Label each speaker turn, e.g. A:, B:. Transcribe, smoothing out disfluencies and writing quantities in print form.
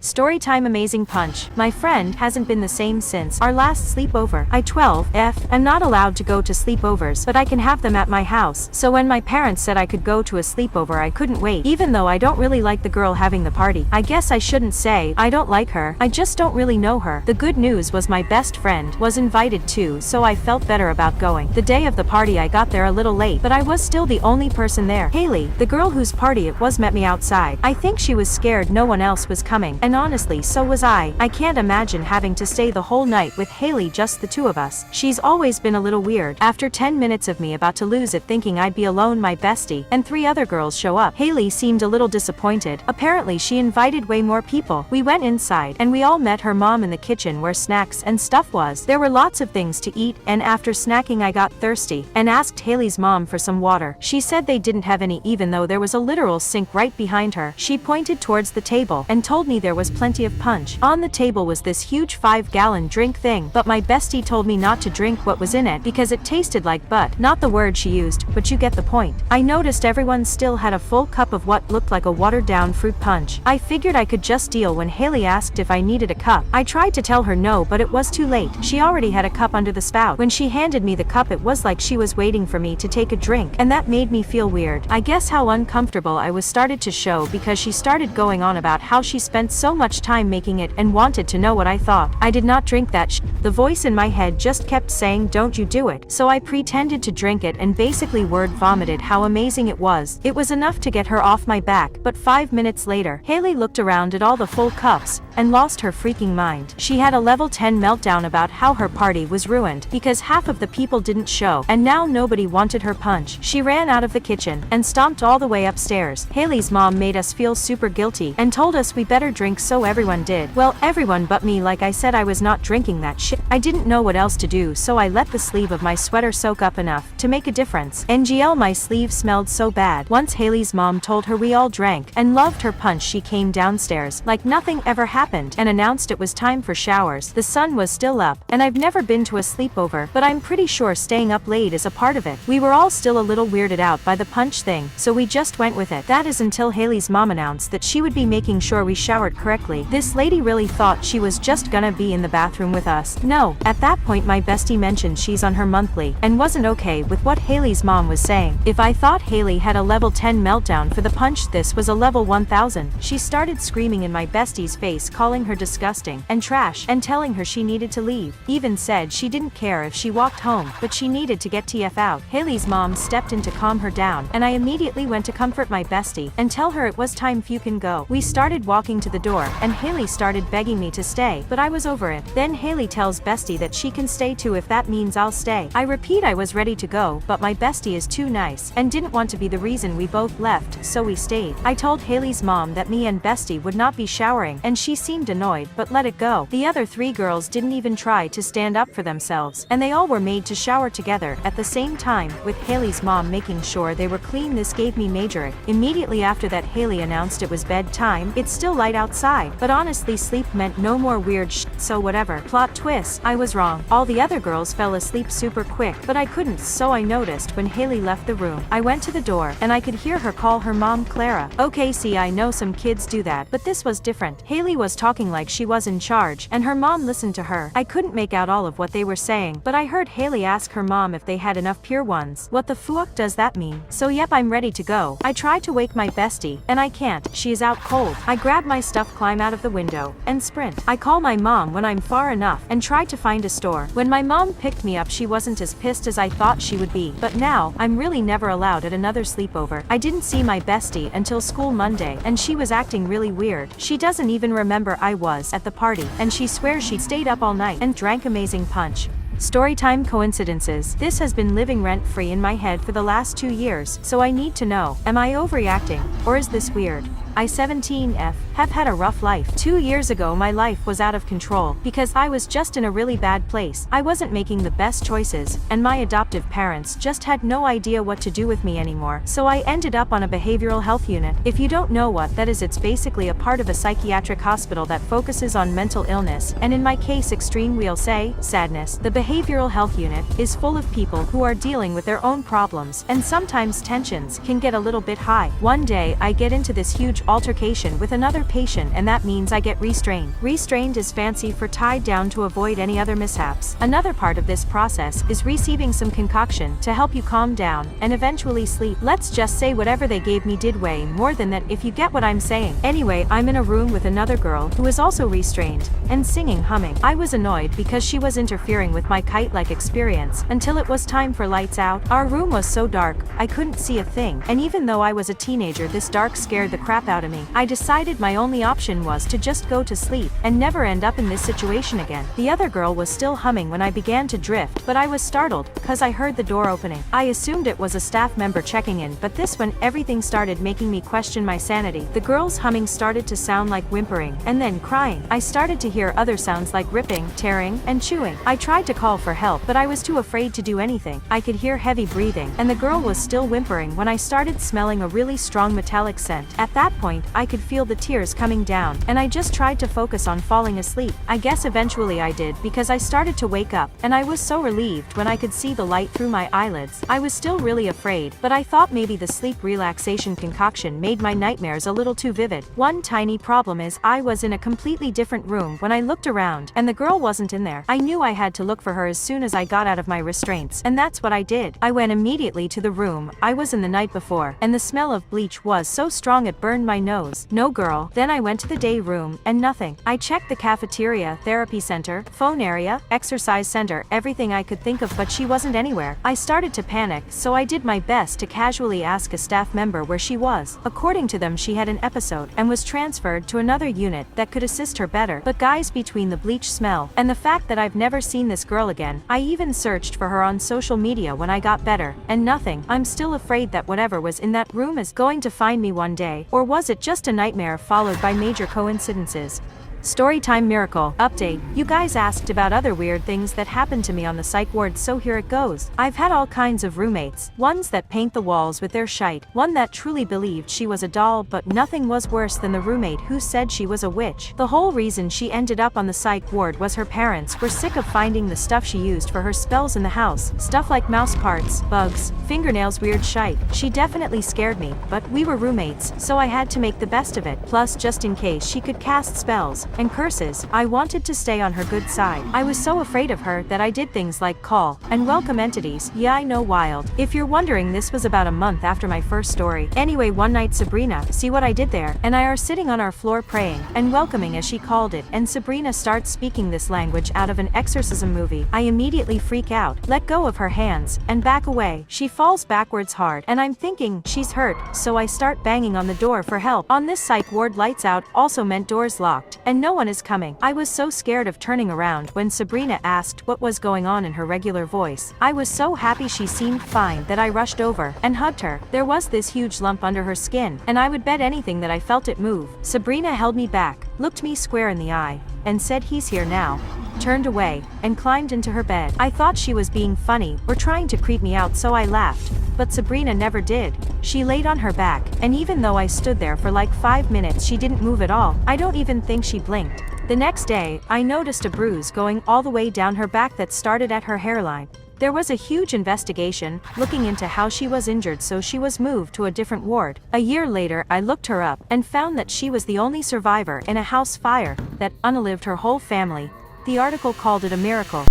A: Storytime amazing punch. My friend hasn't been the same since our last sleepover. I 12F am not allowed to go to sleepovers, but I can have them at my house. So when my parents said I could go to a sleepover, I couldn't wait. Even though I don't really like the girl having the party. I guess I shouldn't say I don't like her. I just don't really know her. The good news was my best friend was invited too, so I felt better about going. The day of the party I got there a little late, but I was still the only person there. Haley, the girl whose party it was, met me outside. I think she was scared no one else was coming. And honestly, so was I. I can't imagine having to stay the whole night with Haley, just the two of us. She's always been a little weird. After 10 minutes of me about to lose it thinking I'd be alone, my bestie and 3 other girls show up. Haley seemed a little disappointed. Apparently she invited way more people. We went inside and we all met her mom in the kitchen where snacks and stuff was. There were lots of things to eat, and after snacking I got thirsty and asked Haley's mom for some water. She said they didn't have any, even though there was a literal sink right behind her. She pointed towards the table and told me there was plenty of punch. On the table was this huge 5-gallon drink thing, but my bestie told me not to drink what was in it because it tasted like butt. Not the word she used, but you get the point. I noticed everyone still had a full cup of what looked like a watered-down fruit punch. I figured I could just deal when Haley asked if I needed a cup. I tried to tell her no, but it was too late. She already had a cup under the spout. When she handed me the cup, it was like she was waiting for me to take a drink, and that made me feel weird. I guess how uncomfortable I was started to show because she started going on about how she spent so much time making it and wanted to know what I thought. I did not drink that The voice in my head just kept saying, "Don't you do it." So I pretended to drink it and basically word vomited how amazing it was. It was enough to get her off my back, but 5 minutes later, Haley looked around at all the full cups and lost her freaking mind. She had a level 10 meltdown about how her party was ruined because half of the people didn't show, and now nobody wanted her punch. She ran out of the kitchen and stomped all the way upstairs. Haley's mom made us feel super guilty and told us we better drink, so everyone did. Well, everyone but me. Like I said, I was not drinking that shit. I didn't know what else to do, so I let the sleeve of my sweater soak up enough to make a difference. NGL, my sleeve smelled so bad. Once Haley's mom told her we all drank and loved her punch, she came downstairs like nothing ever happened and announced it was time for showers. The sun was still up, and I've never been to a sleepover, but I'm pretty sure staying up late is a part of it. We were all still a little weirded out by the punch thing, so we just went with it. That is until Haley's mom announced that she would be making sure we showered correctly. This lady really thought she was just gonna be in the bathroom with us. No, at that point my bestie mentioned she's on her monthly and wasn't okay with what Haley's mom was saying. If I thought Haley had a level 10 meltdown for the punch, this was a level 1000. She started screaming in my bestie's face, calling her disgusting and trash and telling her she needed to leave. Even said she didn't care if she walked home, but she needed to get TF out. Haley's mom stepped in to calm her down, and I immediately went to comfort my bestie and tell her it was time, you can go. We started walking to the door, and Haley started begging me to stay, but I was over it. Then Haley tells bestie that she can stay too if that means I'll stay. I repeat, I was ready to go, but my bestie is too nice and didn't want to be the reason we both left, so we stayed. I told Haley's mom that me and bestie would not be showering, and she seemed annoyed but let it go. The other 3 girls didn't even try to stand up for themselves, and they all were made to shower together at the same time, with Haley's mom making sure they were clean. This gave me major ick. Immediately after that, Haley announced it was bedtime. It's still light outside, but honestly sleep meant no more weird so whatever. Plot twist, I was wrong. All the other girls fell asleep super quick, but I couldn't, so I noticed when Haley left the room. I went to the door and I could hear her call her mom Clara. Okay, see, I know some kids do that, but this was different. Haley was talking like she was in charge, and her mom listened to her. I couldn't make out all of what they were saying, but I heard Haley ask her mom if they had enough pure ones. What the fuck does that mean? So yep, I'm ready to go. I try to wake my bestie, and I can't. She is out cold. I grab my stuff, climb out of the window, and sprint. I call my mom when I'm far enough and try to find a store. When my mom picked me up, she wasn't as pissed as I thought she would be, but now I'm really never allowed at another sleepover. I didn't see my bestie until school Monday, and she was acting really weird. She doesn't even remember I was at the party, and she swears she stayed up all night and drank amazing punch. Storytime coincidences. This has been living rent-free in my head for the last 2 years, so I need to know, am I overreacting, or is this weird? I 17F have had a rough life. 2 years ago my life was out of control because I was just in a really bad place. I wasn't making the best choices, and my adoptive parents just had no idea what to do with me anymore. So I ended up on a behavioral health unit. If you don't know what that is, it's basically a part of a psychiatric hospital that focuses on mental illness, and in my case extreme, we'll say, sadness. The behavioral health unit is full of people who are dealing with their own problems, and sometimes tensions can get a little bit high. One day I get into this huge altercation with another patient, and that means I get restrained. Restrained is fancy for tied down to avoid any other mishaps. Another part of this process is receiving some concoction to help you calm down and eventually sleep. Let's just say whatever they gave me did way more than that, if you get what I'm saying. Anyway, I'm in a room with another girl who is also restrained and singing humming. I was annoyed because she was interfering with my kite-like experience until it was time for lights out. Our room was so dark, I couldn't see a thing, and even though I was a teenager, this dark scared the crap out of me. I decided my only option was to just go to sleep and never end up in this situation again. The other girl was still humming when I began to drift, but I was startled because I heard the door opening. I assumed it was a staff member checking in, but this when everything started making me question my sanity. The girl's humming started to sound like whimpering and then crying. I started to hear other sounds like ripping, tearing, and chewing. I tried to call for help, but I was too afraid to do anything. I could hear heavy breathing, and the girl was still whimpering when I started smelling a really strong metallic scent. At that point, I could feel the tears coming down, and I just tried to focus on falling asleep. I guess eventually I did, because I started to wake up, and I was so relieved when I could see the light through my eyelids. I was still really afraid, but I thought maybe the sleep relaxation concoction made my nightmares a little too vivid. One tiny problem is I was in a completely different room when I looked around, and the girl wasn't in there. I knew I had to look for her as soon as I got out of my restraints, and that's what I did. I went immediately to the room I was in the night before, and the smell of bleach was so strong it burned my nose. No girl. Then I went to the day room, and nothing. I checked the cafeteria, therapy center, phone area, exercise center, everything I could think of, but she wasn't anywhere. I started to panic, so I did my best to casually ask a staff member where she was. According to them, she had an episode and was transferred to another unit that could assist her better. But guys, between the bleach smell and the fact that I've never seen this girl again, I even searched for her on social media when I got better, and nothing. I'm still afraid that whatever was in that room is going to find me one day, or was it just a nightmare followed by major coincidences? Storytime miracle. Update. You guys asked about other weird things that happened to me on the psych ward, so here it goes. I've had all kinds of roommates. Ones that paint the walls with their shite. One that truly believed she was a doll, but nothing was worse than the roommate who said she was a witch. The whole reason she ended up on the psych ward was her parents were sick of finding the stuff she used for her spells in the house. Stuff like mouse parts, bugs, fingernails, weird shite. She definitely scared me, but we were roommates, so I had to make the best of it. Plus, just in case she could cast spells and curses, I wanted to stay on her good side. I was so afraid of her that I did things like call and welcome entities. Yeah, I know, wild. If you're wondering, this was about a month after my first story. Anyway, one night Sabrina, see what I did there, and I are sitting on our floor praying and welcoming, as she called it, and Sabrina starts speaking this language out of an exorcism movie. I immediately freak out, let go of her hands, and back away. She falls backwards hard, and I'm thinking she's hurt, so I start banging on the door for help. On this psych ward, lights out also meant doors locked, and no one is coming. I was so scared of turning around when Sabrina asked what was going on in her regular voice. I was so happy she seemed fine that I rushed over and hugged her. There was this huge lump under her skin, and I would bet anything that I felt it move. Sabrina held me back, looked me square in the eye, and said, "He's here now," turned away, and climbed into her bed. I thought she was being funny or trying to creep me out, so I laughed. But Sabrina never did. She laid on her back, and even though I stood there for like 5 minutes, she didn't move at all. I don't even think she blinked. The next day, I noticed a bruise going all the way down her back that started at her hairline. There was a huge investigation looking into how she was injured, so she was moved to a different ward. A year later, I looked her up and found that she was the only survivor in a house fire that unalived her whole family. The article called it a miracle.